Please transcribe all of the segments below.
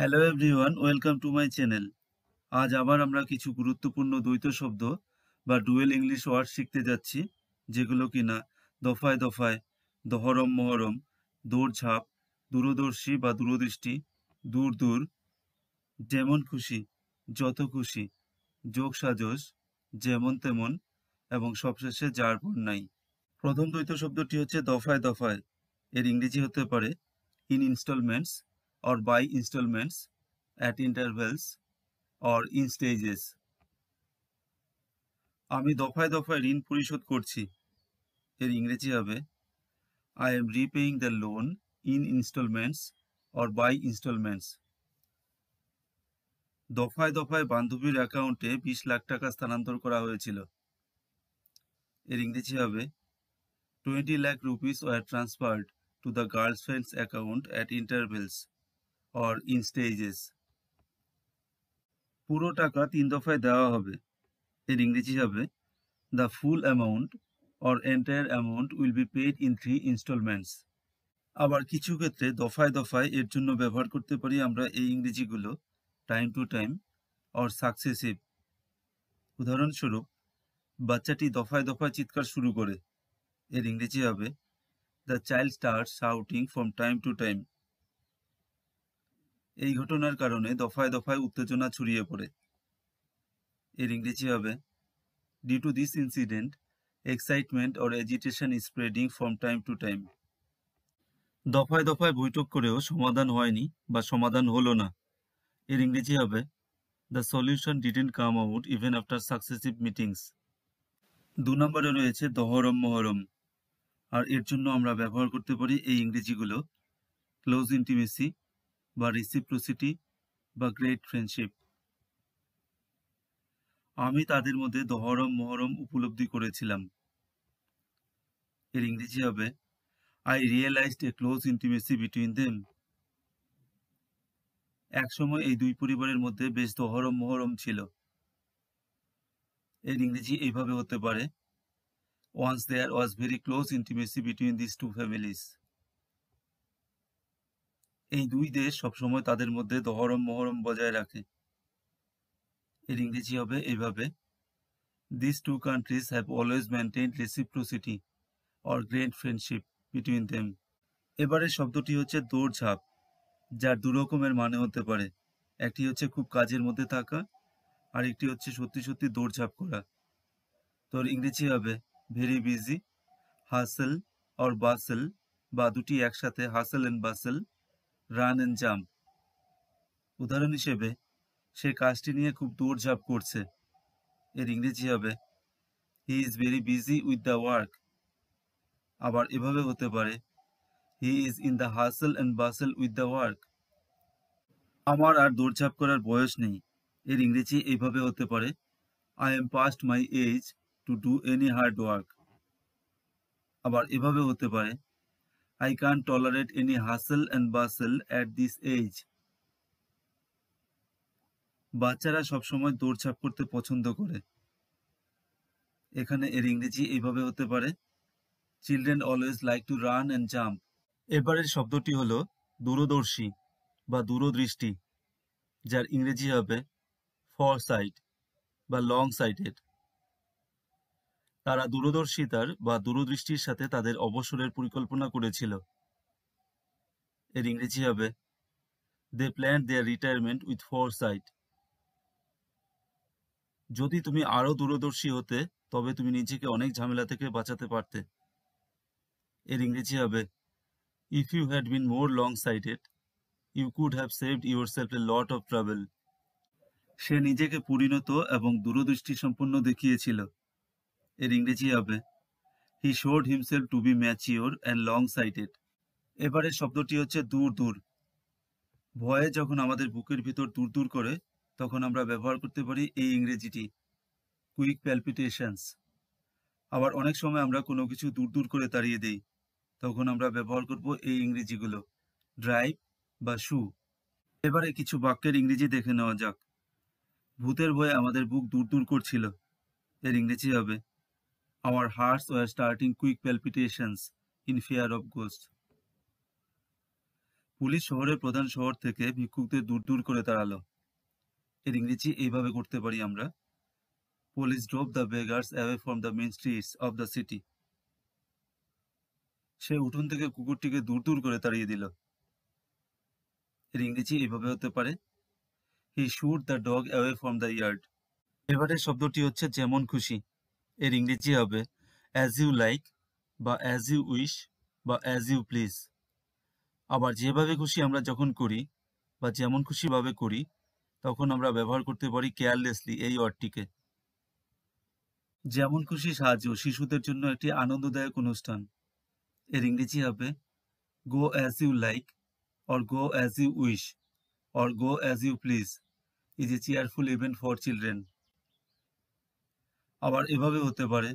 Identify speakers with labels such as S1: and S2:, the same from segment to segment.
S1: Hello everyone, welcome to my channel. আজ আবার আমরা কিছু গুরুত্বপূর্ণ দ্বৈত শব্দ বা ডুয়েল ইংলিশ ওয়ার্ড শিখতে যাচ্ছি, যেগুলো কিনা দফায় দফায়, দহরম মহরম, দৌড়ঝাঁপ, দূরদর্শী বা দূরদৃষ্টি, দূর দূর, যেমন খুশি, যত খুশি, যোগ সাজস, যেমন তেমন এবং সবশেষে যার পর নাই। প্রথম দ্বৈত শব্দটি হচ্ছে দফায় দফায়। এর ইংরেজি হতে পারে in instalments or by instalments, at intervals or in stages. আমি দফায় দফায় ঋণ পরিশোধ করছি। এর ইংরেজি হবে I am repaying the loan in instalments or by instalments. দফায় দফায় বান্ধবীর অ্যাকাউন্টে 20 লাখ টাকা স্থানান্তর করা হয়েছিল। এর ইংরেজি হবে 20 lakh rupees were transferred to the girlfriend's account at intervals or in stages. পুরো টাকা 3 দফায় দেওয়া হবে। এর ইংরেজি হবে the full amount or entire amount will be paid in 3 instalments. আবার কিছু ক্ষেত্রে দফায় দফায় এর জন্য ব্যবহার করতে পারি আমরা এই ইংরেজিগুলো time to time or successive. উদাহরণস্বরূপ, বাচ্চাটি দফায় দফায় চিৎকার শুরু করে। এর ইংরেজি হবে the child starts shouting from time to time. এই ঘটনার কারণে দফায় দফায় উত্তেজনা ছড়িয়ে পড়ে। এর ইংরেজি হবে due to this incident excitement or agitation is spreading from time to time. দফায় দফায় বৈঠক করেও সমাধান হয়নি বা সমাধান হলো না। এর ইংরেজি হবে the solution didn't come out even after successive meetings. 2 নম্বরে রয়েছে দহরম মহরম, আর এর জন্য আমরা ব্যবহার করতে পারি এই ইংরেজিগুলো ক্লোজ ইন্টিমেসি বা রেসিপ্রোসিটি বা গ্রেট ফ্রেন্ডশিপ। আমি তাদের মধ্যে দহরম মহরম উপলব্ধি করেছিলাম। এর ইংরেজি হবে I realised a close intimacy between them. একসময় এই দুই পরিবারের মধ্যে বেশ দহরম মহরম ছিল। এর ইংরেজি এইভাবে হতে পারে once there was very close intimacy between these two families. এই দুই দেশ সবসময় তাদের মধ্যে দহরম মহরম বজায় রাখে। এর ইংরেজি হবে এইভাবে these two countries have always maintained reciprocity or great friendship between them. এবারের শব্দটি হচ্ছে দৌড়ঝাঁপ, যার দু রকমের মানে হতে পারে। একটি হচ্ছে খুব কাজের মধ্যে থাকা, আর একটি হচ্ছে সত্যি সত্যি দৌড়ঝাঁপ করা। তোর ইংরেজি হবে very busy, hustle or bustle, বা দুটি একসাথে hustle and bustle, run and jump. উদাহরণ হিসেবে, সে কাজটি নিয়ে খুব দৌড়ঝাঁপ করছে। এর ইংরেজি হবে he is very busy with the work. আবার এভাবে হতে পারে he is in the hustle and bustle with the work. আমার আর দৌড়ঝাঁপ করার বয়স নেই। এর ইংরেজি এইভাবে হতে পারে I am past my age to do any hard work. আবার এভাবে হতে পারে I can't tolerate any hustle and bustle at this age. বাচ্চারা সবসময় দৌড়ঝাঁপ করতে পছন্দ করে। এখানে এর ইংরেজি এইভাবে হতে পারে children always like to run and jump. এবারের শব্দটি হলো দূরদর্শী বা দূরদৃষ্টি, যার ইংরেজি হবে ফরসাইট বা লং সাইটেড। তারা দূরদর্শিতার বা দূরদৃষ্টির সাথে তাদের অবসরের পরিকল্পনা করেছিল। এর ইংরেজি হবে দে প্ল্যান্ড দেয়ার রিটায়ারমেন্ট উইথ ফরসাইট। যদি তুমি আরো দূরদর্শী হতে, তবে তুমি নিজেকে অনেক ঝামেলা থেকে বাঁচাতে পারতে। এর ইংরেজি হবে if you had been more long sighted you could have saved yourself a lot of travel. সে নিজেকে পরিণত এবং দূরদৃষ্টি সম্পন্ন দেখিয়েছিল। এর ইংরেজি হবে he showed himself to be mature and long sighted. এবারের শব্দটি হচ্ছে দূর দূর। ভয়ে যখন আমাদের বুকের ভিতর দূর দূর করে, তখন আমরা ব্যবহার করতে পারি এই ইংরেজিটি কুইক প্যালপিটেশনস। আবার অনেক সময় আমরা কোনো কিছু দূর দূর করে তাড়িয়ে দেই, তখন আমরা ব্যবহার করব এই ইংরেজিগুলো ড্রাইভ বা শু। এবারে কিছু বাক্যের ইংরেজি দেখে নেওয়া যাক। ভূতের ভয়ে আমাদের বুক দূর দূর করছিল। এর ইংরেজি হবে our hearts were starting quick palpitations in fear of ghost. Police শহরের প্রধান শহর থেকে ভিক্ষুকদের দূর দূর করে তাড়ালো। এর ইংরেজি এইভাবে করতে পারি আমরা, police drove the beggars away from the main streets of the city. সে উঠোন থেকে কুকুরটিকে দূর দূর করে তাড়িয়ে দিল। এর ইংরেজি এইভাবে হতে পারে, হি shoot the dog away from the yard. এবারের শব্দটি হচ্ছে যেমন খুশি। এর ইংরেজি হবে অ্যাজ ইউ লাইক, বা অ্যাজ ইউ উইশ, বা অ্যাজ ইউ প্লিজ। আবার যেভাবে খুশি আমরা যখন করি বা যেমন খুশি ভাবে করি, তখন আমরা ব্যবহার করতে পারি কেয়ারলেসলি এই ওয়ার্ডটিকে। যেমন খুশি সাহায্য শিশুদের জন্য একটি আনন্দদায়ক অনুষ্ঠান। এর ইংরেজি হবে go as you like, or go as you wish, or go as you please is a cheerful event for children. আবার এভাবে হতে পারে,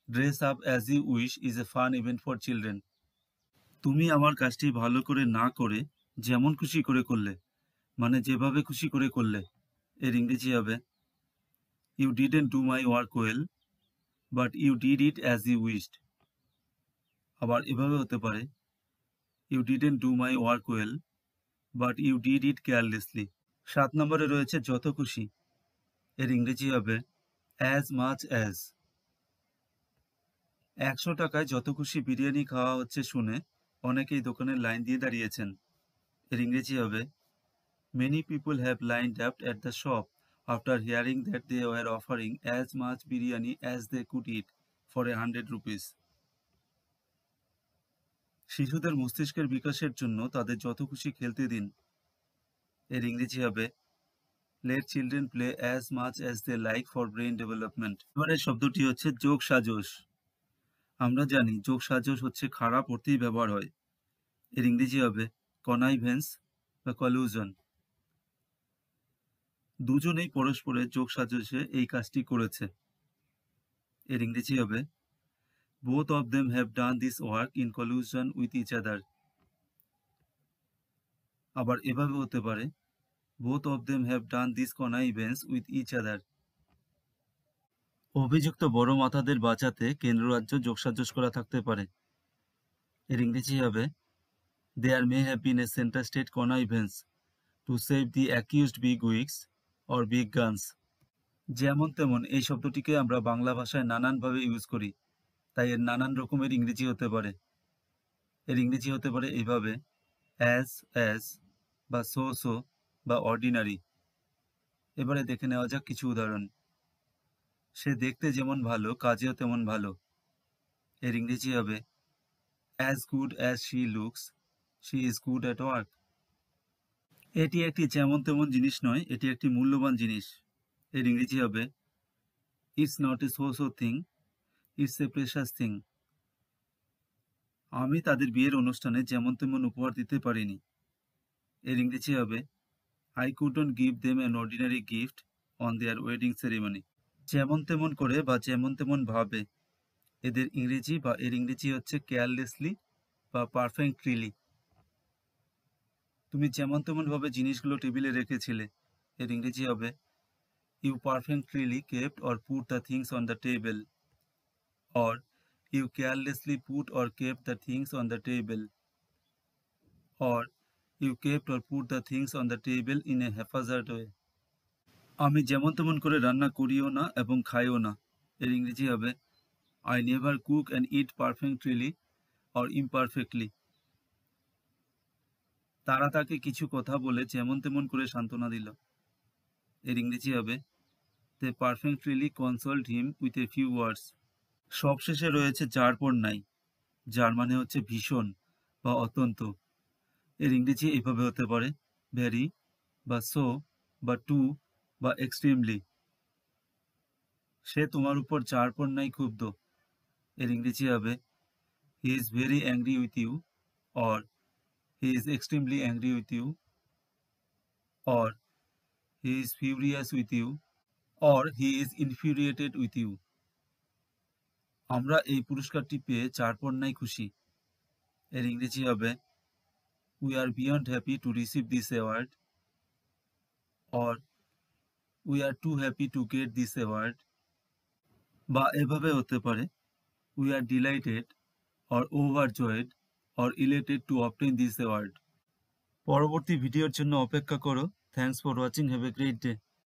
S1: dress up as you wish is a fun event for children. তুমি আমার কাজটি ভালো করে না করে যেমন খুশি করে করলে, মানে যেভাবে খুশি করে করলে। এর ইংরেজি হবে you didn't do my work well, but you did it as you wished. আবার এভাবে হতে পারে, you didn't do my work well, but you did it carelessly. 7 নম্বরে রয়েছে যত খুশি। এর ইংরেজি হবে অ্যাজ মাচ অ্যাজ। 100 টাকায় যত খুশি বিরিয়ানি খাওয়া হচ্ছে শুনে অনেকেই দোকানের লাইন দিয়ে দাঁড়িয়েছেন। এর ইংরেজি হবে many people have lined up at the shop after hearing that they were offering as much biryani as they could eat for 100 rupees. শিশুদের মস্তিষ্কের বিকাশের জন্য তাদের যত খুশি খেলতে দিন। এর ইংরেজি হবে let children play as much as they like for brain development. এবারের শব্দটি হচ্ছে যোগ সাজস। আমরা জানি যোগ সাজস হচ্ছে খারাপ অর্থেই ব্যবহার হয়। এর ইংরেজি হবে কনাইভেন্স বা কলিউশন। দুজনেই পরস্পরের যোগ সাজসে এই কাজটি করেছে। এর ইংরেজি হবে both of them have done this work in collusion with each other. আবার এভাবে হতে পারে, both of them have done this connivance with each other. অভিযুক্ত বড় মাথাদের বাঁচাতে কেন্দ্র রাজ্য যোগসাজশ করা থাকতে পারে। এর ইংরেজি হবে there may have been a center state connivance to save the accused big wigs or big guns. যেমন তেমন এই শব্দটিকে আমরা বাংলা ভাষায় নানানভাবে ইউজ করি, তাই এর নানান রকমের ইংরেজি হতে পারে। এর ইংরেজি হতে পারে এইভাবে অ্যাজ, বা সো বা অর্ডিনারি। এবারে দেখে নেওয়া যাক কিছু উদাহরণ। সে দেখতে যেমন ভালো কাজেও তেমন ভালো। এর ইংরেজি হবে as good as she looks, she is good at work. এটি একটি যেমন তেমন জিনিস নয়, এটি একটি মূল্যবান জিনিস। এর ইংরেজি হবে it's not a so thing, it's a precious thing. আমি তাদের বিয়ের অনুষ্ঠানে যেমন তেমন উপহার দিতে পারিনি। এর ইংরেজি হবে I couldn't give them an ordinary gift on their wedding ceremony. যেমন তেমন করে বা যেমন তেমন ভাবে, এদের ইংরেজি বা এর ইংরেজি হচ্ছে কেয়ারলেসলি বা পারফেক্টলি। তুমি যেমন তেমন ভাবে জিনিসগুলো টেবিলে রেখেছিলে। এর ইংরেজি হবে you perfectly kept or put the things on the table, or you carelessly put or kept the things on the table, or you kept or put the things on the table in a haphazard way. আমি যেমন তেমন করে রান্না করিও না এবং খাইও না। এর ইংরেজি হবে I never cook and eat perfectly or imperfectly. তারা তাকে কিছু কথা বলে যেমন তেমন করে সান্ত্বনা দিল। এর ইংরেজি হবে They perfectly consoled him with a few words. সবশেষে রয়েছে যার পর নাই, যার মানে হচ্ছে ভীষণ বা অত্যন্ত। এর ইংরেজি এইভাবে হতে পারে ভেরি, বা সো, বা টু, বা এক্সট্রিমলি। সে তোমার উপর যার পর নাই ক্ষুব্ধ। এর ইংরেজি হবে He is very angry with you, or he is extremely angry with you, or he is furious with you, or he is infuriated with you. আমরা এই পুরস্কারটি পেয়ে চারপর নাই খুশি। এর ইংরেজি হবে We are beyond happy to receive this award, or we are too happy to get this award. বা এভাবে হতে পারে We are delighted or overjoyed or elated to obtain this award. পরবর্তী ভিডিওর জন্য অপেক্ষা করো। Thanks for watching, have a great day.